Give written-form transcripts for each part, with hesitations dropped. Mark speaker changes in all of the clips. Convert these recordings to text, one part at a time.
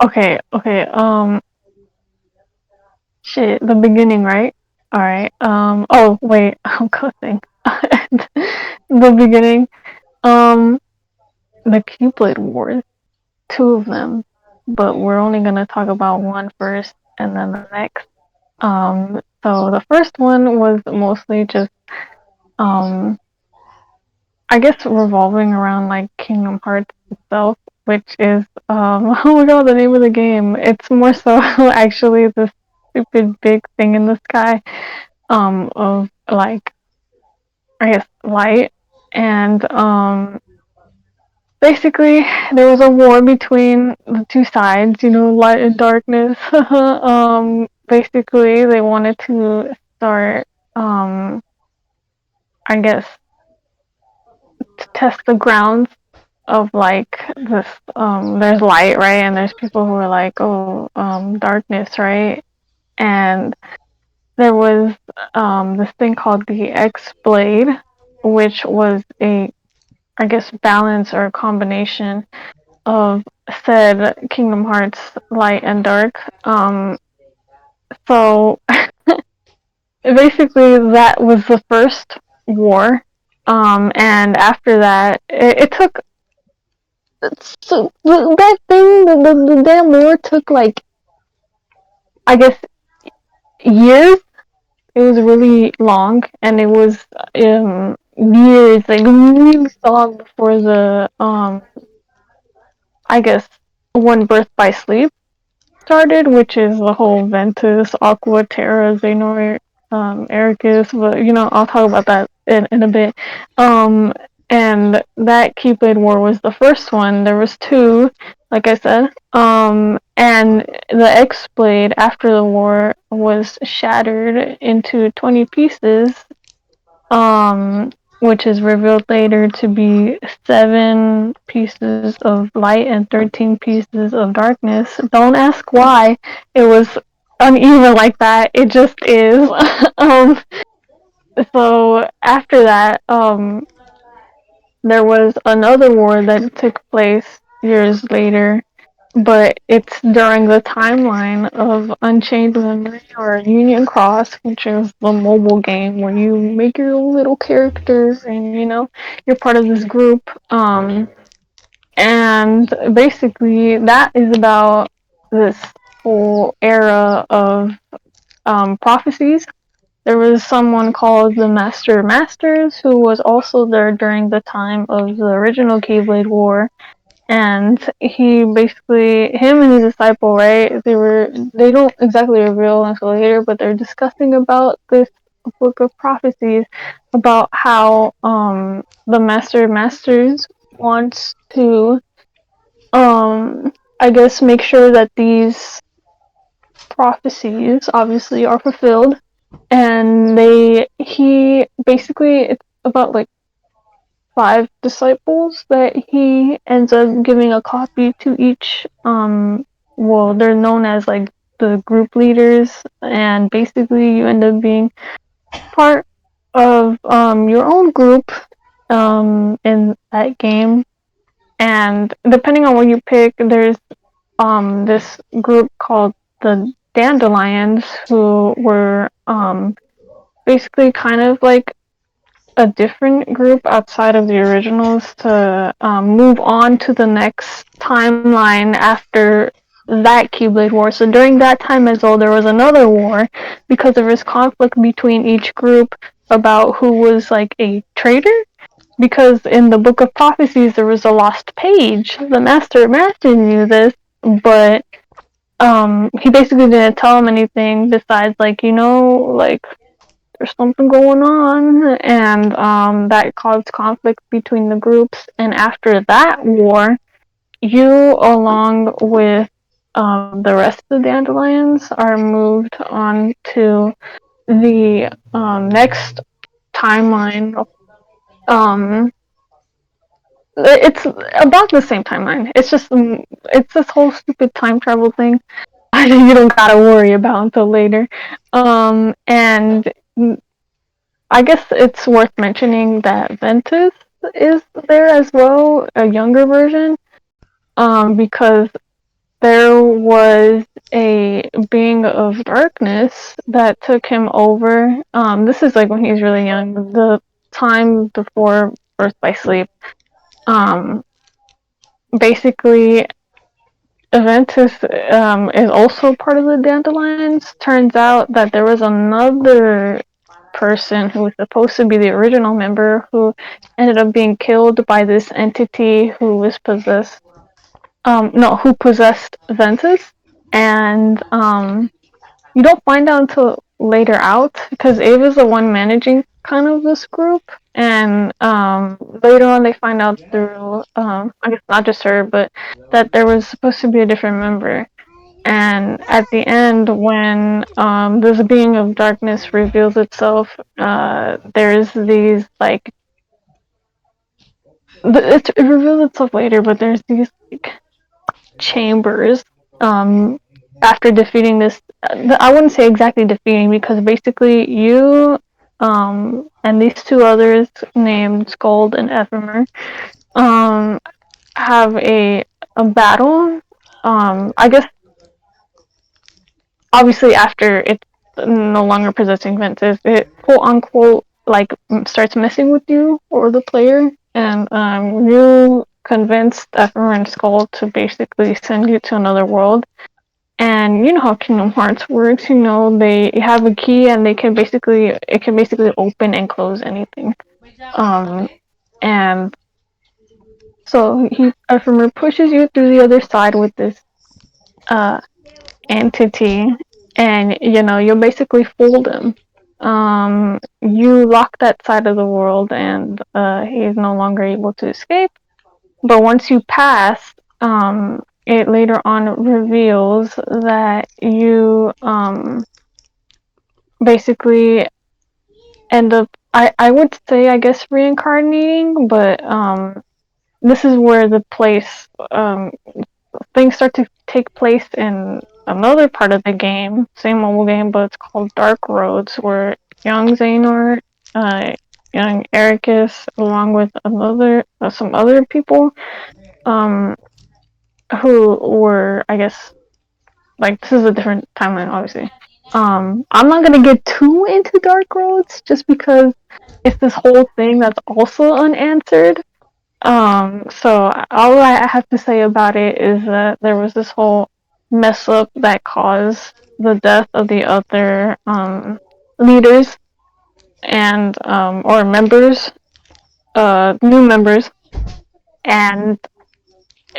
Speaker 1: Okay. Shit, the beginning, right? All right. Oh wait, I'm cussing. The beginning. Um, the Keyblade Wars. Two of them, but we're only gonna talk about one first, and then the next. So the first one was mostly just um I guess revolving around like Kingdom Hearts itself, which is oh my god, the name of the game. It's more so actually this stupid big thing in the sky of like I guess light and basically there was a war between the two sides, light and darkness. Basically they wanted to start I guess to test the grounds of like this there's light, right, and there's people who are like, oh, darkness, right, and there was this thing called the X Blade, which was a, I guess, balance or a combination of said Kingdom Hearts light and dark. So basically that was the first war, and after that it took, so that thing, the damn war took like, I guess, years. It was really long, and it was years, like really long before the I guess One Birth by Sleep started, which is the whole Ventus, Aqua, Terra, Xehanort, Ericus, but I'll talk about that in a bit. Um, and that Keyblade War was the first one. There was two, like I said. And the X Blade after the war was shattered into 20 pieces, which is revealed later to be 7 pieces of light and 13 pieces of darkness. Don't ask why it was uneven like that. It just is. um, so after that, there was another war that took place years later, but it's during the timeline of Unchained Memory or Union Cross, which is the mobile game where you make your own little character and you're part of this group. And basically that is about this whole era of prophecies. There was someone called the Master Masters who was also there during the time of the original Keyblade War, and he basically, him and his disciple, right, they don't exactly reveal until later, but they're discussing about this book of prophecies about how the Master Masters wants to I guess make sure that these prophecies obviously are fulfilled, and he basically, it's about like 5 disciples that he ends up giving a copy to each. Well, they're known as like the group leaders, and basically you end up being part of your own group in that game. And depending on what you pick, there's this group called the Dandelions, who were basically kind of like a different group outside of the originals to move on to the next timeline after that Keyblade War. So during that time as well, there was another war because there was conflict between each group about who was like a traitor. Because in the Book of Prophecies there was a lost page. The Master knew this, but he basically didn't tell him anything besides like, like there's something going on, and that caused conflict between the groups. And after that war, you, along with the rest of the Dandelions, are moved on to the next timeline. Um, it's about the same timeline. It's just it's this whole stupid time travel thing. You don't gotta worry about until later. And I guess it's worth mentioning that Ventus is there as well, a younger version, because there was a being of darkness that took him over. This is like when he was really young, the time before birth by sleep. Um, Basically, Aventus is also part of the Dandelions. Turns out that there was another person who was supposed to be the original member who ended up being killed by this entity who was possessed. No, who possessed Ventus, and you don't find out until later out because Ava's the one managing kind of this group, and later on they find out through I guess not just her, but that there was supposed to be a different member. And at the end, when this being of darkness reveals itself, there's these like it reveals itself later, but there's these like chambers um after defeating this. I wouldn't say exactly defeating because basically you and these two others named Scold and Ephemer um have a battle. I guess obviously after it's no longer possessing Ventus, it quote unquote like starts messing with you or the player, and you convinced Ephemer and Skull to basically send you to another world. And you know how Kingdom Hearts works. You know they have a key, and it can basically open and close anything. Um, and so Ephemer pushes you through the other side with this uh entity, and you know you'll basically fooled him. You lock that side of the world, and he is no longer able to escape. But once you pass, it later on reveals that you basically end up. I would say I guess reincarnating, but this is where the place things start to take place in another part of the game, same mobile game, but it's called Dark Roads, where young Xehanort, uh, young Ericus, along with some other people, um, who were, I guess, like this is a different timeline, obviously. I'm not gonna get too into Dark Roads just because it's this whole thing that's also unanswered. So all I have to say about it is that there was this whole mess up that caused the death of the other leaders and or members, new members, and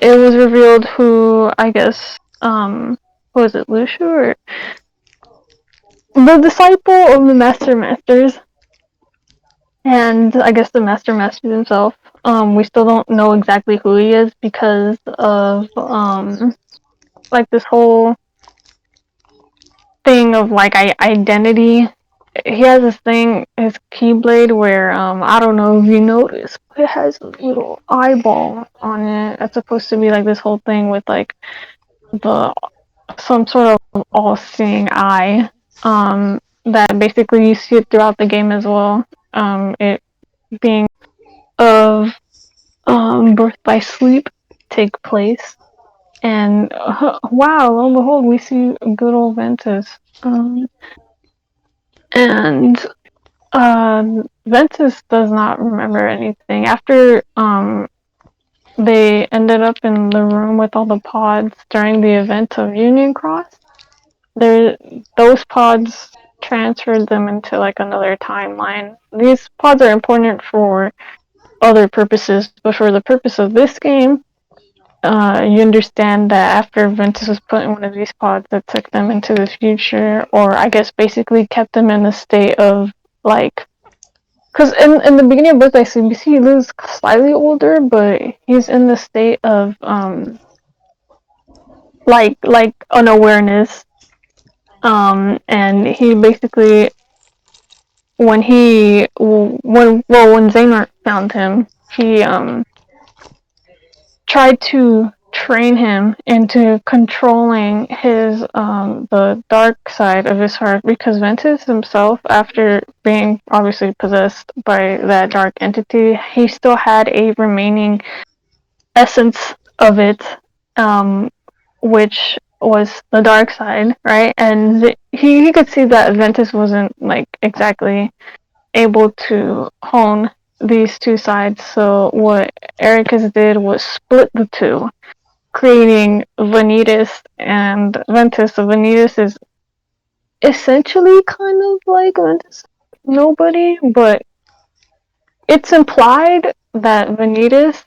Speaker 1: it was revealed who I guess who was it, Lucia or the disciple of the Master Masters, and I guess the Master Master himself. We still don't know exactly who he is because of like this whole thing of like identity. He has this thing, his keyblade, where I don't know if you noticed, but it has a little eyeball on it. It's supposed to be like this whole thing with like the some sort of all-seeing eye. That basically you see it throughout the game as well. It being of birth by sleep take place. And wow, lo and behold, we see good old Ventus. And Ventus does not remember anything. After they ended up in the room with all the pods during the event of Union Cross, there those pods transferred them into like another timeline. These pods are important for other purposes, but for the purpose of this game, you understand that after Ventus was put in one of these pods that took them into the future, or I guess basically kept them in a state of like, because in the beginning of Birth by CBC he looks slightly older, but he's in the state of like unawareness, and he basically when Xehanort found him, he tried to train him into controlling his the dark side of his heart, because Ventus himself, after being obviously possessed by that dark entity, he still had a remaining essence of it, um which was the dark side, right? And he could see that Ventus wasn't like exactly able to hone these two sides. So what Ericus did was split the two, creating Vanitas and Ventus. So Vanitas is essentially kind of like Ventus nobody, but it's implied that Vanitas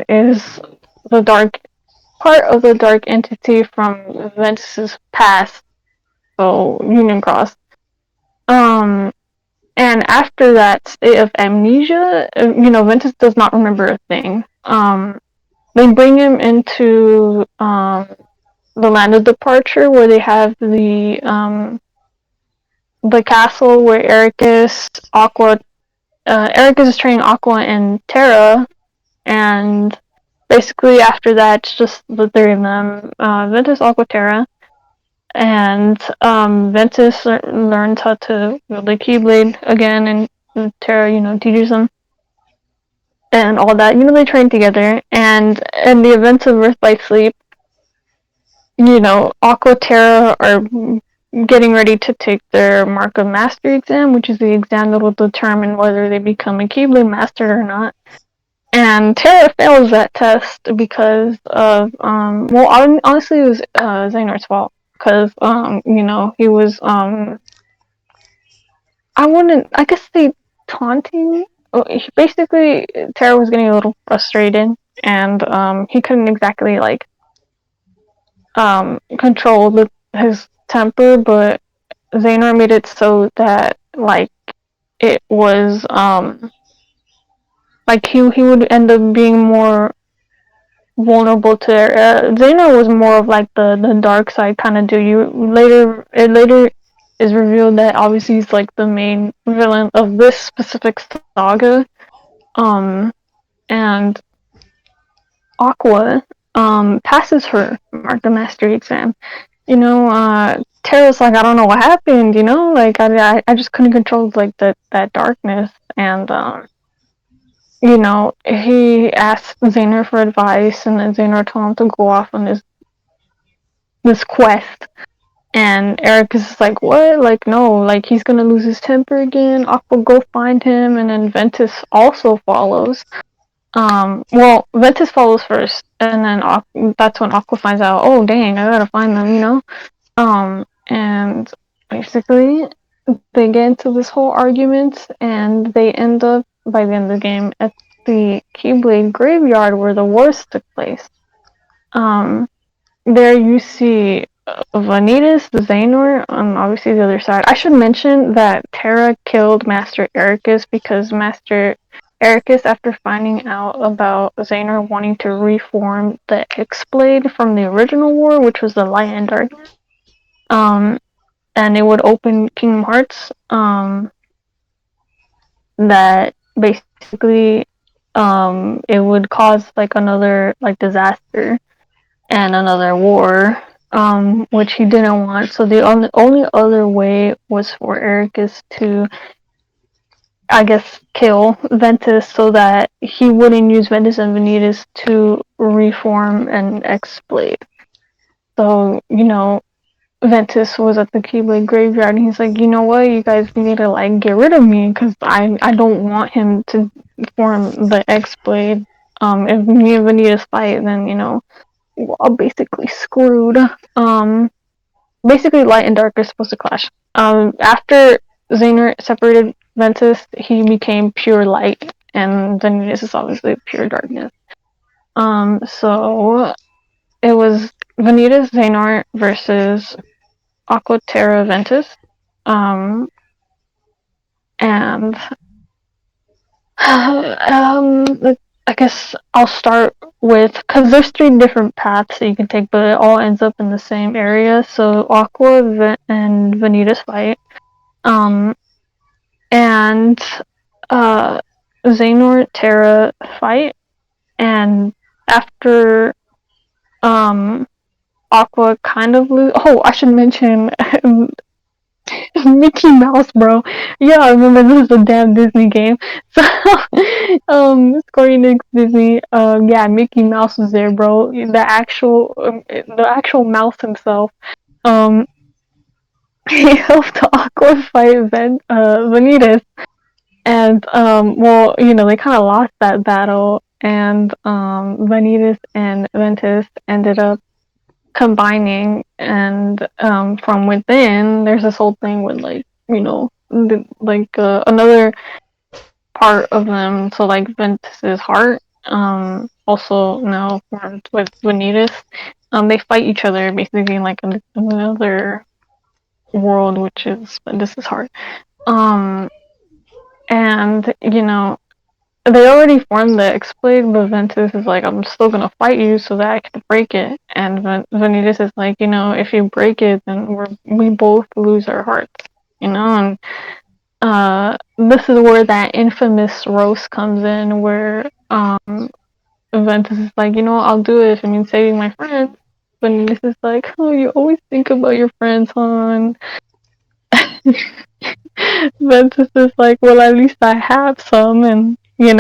Speaker 1: is the dark part of the dark entity from Ventus's past, so Union Cross. Um, and after that state of amnesia, Ventus does not remember a thing. They bring him into the land of departure, where they have the castle where Ericus is training Aqua and Terra, and basically after that, it's just the three of them, Ventus, Aqua, Terra, and Ventus learns how to wield the Keyblade again, and Terra, teaches them and all that. They train together, and in the events of Birth by Sleep, Aqua, Terra are getting ready to take their Mark of Mastery exam, which is the exam that will determine whether they become a Keyblade Master or not. And Terra fails that test because of, honestly, it was Xehanort's fault. Because, he was, I guess they taunting. Basically, Terra was getting a little frustrated, and he couldn't exactly, like, control his temper, but Xehanort made it so that, like, it was, like, he would end up being more vulnerable to it. Xehanort was more of like the dark side kind of dude. It later is revealed that obviously he's like the main villain of this specific saga. And Aqua passes her Mark of Mastery exam. Terra's like, I don't know what happened. Like I just couldn't control like that darkness, and he asked Xehanort for advice, and then Xehanort told him to go off on this quest. And Eric is like, what? Like, no, like, he's gonna lose his temper again. Aqua, go find him, and then Ventus also follows. Ventus follows first, and then that's when Aqua finds out, oh, dang, I gotta find them, and basically, they get into this whole argument, and they end up, by the end of the game, at the Keyblade graveyard where the wars took place. There you see Vanitas, the Xehanort, on obviously the other side. I should mention that Terra killed Master Ericus because Master Ericus, after finding out about Xehanort wanting to reform the X-Blade from the original war, which was the Light and Darkness, and it would open Kingdom Hearts, that basically, it would cause like another like disaster and another war, which he didn't want. So the only other way was for Ericus to, I guess, kill Ventus so that he wouldn't use Ventus and Vanitas to reform an X-Blade. So, Ventus was at the Keyblade graveyard, and he's like, you know what, you guys need to, like, get rid of me, because I don't want him to form the X-Blade. If me and Vanitas fight, then, we're all basically screwed. Basically, light and dark are supposed to clash. After Xehanort separated Ventus, he became pure light, and Vanitas is obviously pure darkness. So it was Vanitas Xehanort versus Aqua, Terra, Ventus. And I guess I'll start with, because there's 3 different paths that you can take, but it all ends up in the same area. So Aqua and Vanitas fight, and Xehanort, Terra fight, and after Aqua kind of lose. Oh, I should mention Mickey Mouse, bro. Yeah, I remember this is a damn Disney game. So, Square Enix Disney. Yeah, Mickey Mouse was there, bro. The actual mouse himself. Um, he helped Aqua fight Vanitas, and well, they kind of lost that battle, and Vanitas and Ventus ended up combining, and from within there's this whole thing with another part of them, so like Ventus's heart also now formed with Vanitas. They fight each other basically in like another world, which is Ventus's heart. And they already formed the exploit, but Ventus is like, I'm still gonna fight you so that I can break it. And Vanitas is like, if you break it, then we both lose our hearts, And this is where that infamous roast comes in, where Ventus is like, I'll do it if it means saving my friends. Vanitas is like, oh, you always think about your friends, hon. Ventus is like, well, at least I have some, and I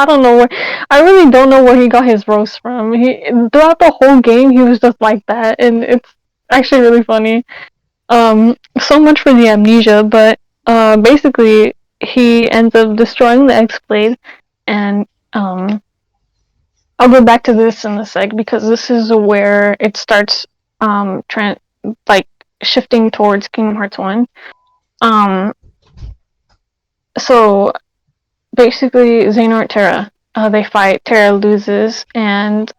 Speaker 1: don't know where. I really don't know where he got his roast from. He throughout the whole game, he was just like that, and it's actually really funny. So much for the amnesia, but basically, he ends up destroying the X-Blade, and I'll go back to this in a sec because this is where it starts like shifting towards Kingdom Hearts 1. So basically, Xehanort Terra. They fight. Terra loses, and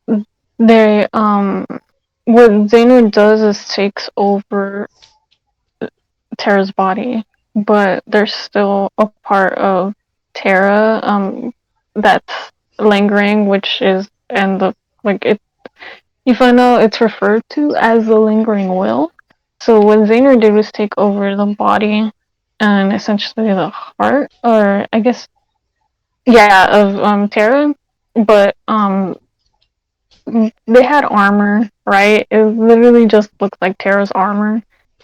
Speaker 1: they what Xehanort does is takes over Terra's body, but there's still a part of Terra that's lingering, which is and the like it. You find out it's referred to as the lingering will. So what Xehanort did was take over the body and essentially the heart, or I guess yeah, of Terra, but they had armor, right? It literally just looks like Terra's armor,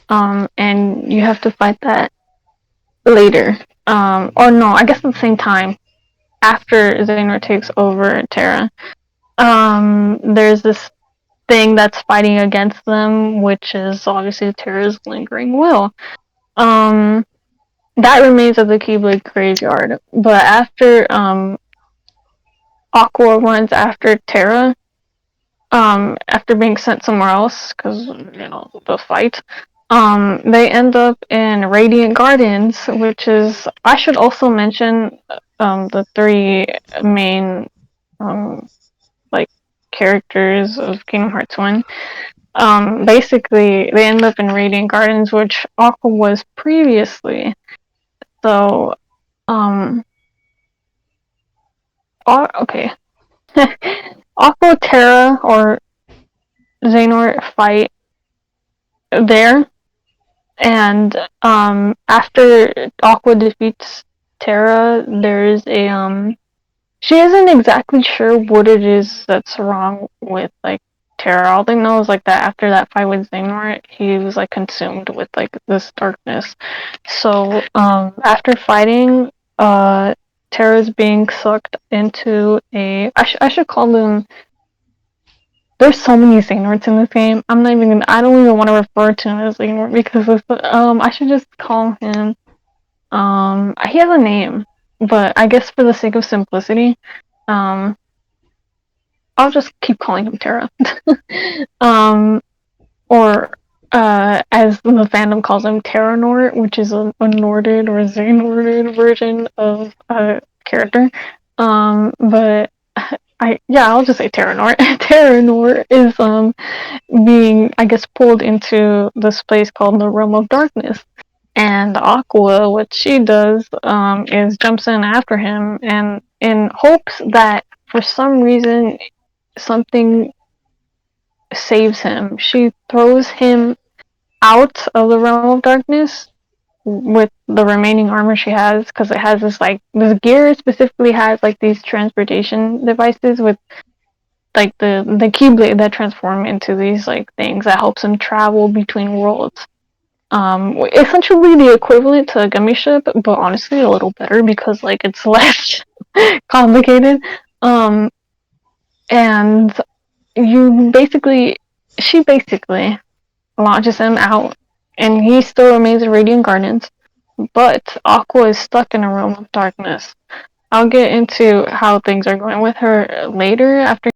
Speaker 1: and you have to fight that later, or no, I guess at the same time after Xehanort takes over Terra. There's this thing that's fighting against them, which is obviously Terra's lingering will. That remains at the Keyblade Graveyard, but after Aqua runs after Terra, after being sent somewhere else, because, the fight, they end up in Radiant Gardens, which is, I should also mention, the three main, like, characters of Kingdom Hearts 1. Basically, they end up in Radiant Gardens, which Aqua was previously. So, okay. Aqua, Terra, or Xehanort fight there, and after Aqua defeats Terra, there's she isn't exactly sure what it is that's wrong with like Terra. All they know is like that after that fight with Xehanort, he was like consumed with like this darkness. So after fighting, Terra's being sucked into a I should call them. There's so many Xehanorts in this game. I don't even want to refer to him as Xehanort because I should just call him. He has a name, but I guess for the sake of simplicity, um, I'll just keep calling him Terra. um, or as the fandom calls him, Terranort, which is a Norded or Xehanorted version of a character. But I'll just say Terranort. Terranort is being, I guess, pulled into this place called the Realm of Darkness. And Aqua, what she does, is jumps in after him, and in hopes that for some reason something saves him. She throws him out of the Realm of Darkness with the remaining armor she has, because it has this gear specifically has like these transportation devices with like the Keyblade that transform into these like things that helps him travel between worlds. Essentially the equivalent to a gummy ship, but honestly a little better because like it's less complicated. And she basically launches him out, and he still remains in Radiant Gardens, but Aqua is stuck in a realm of darkness. I'll get into how things are going with her later after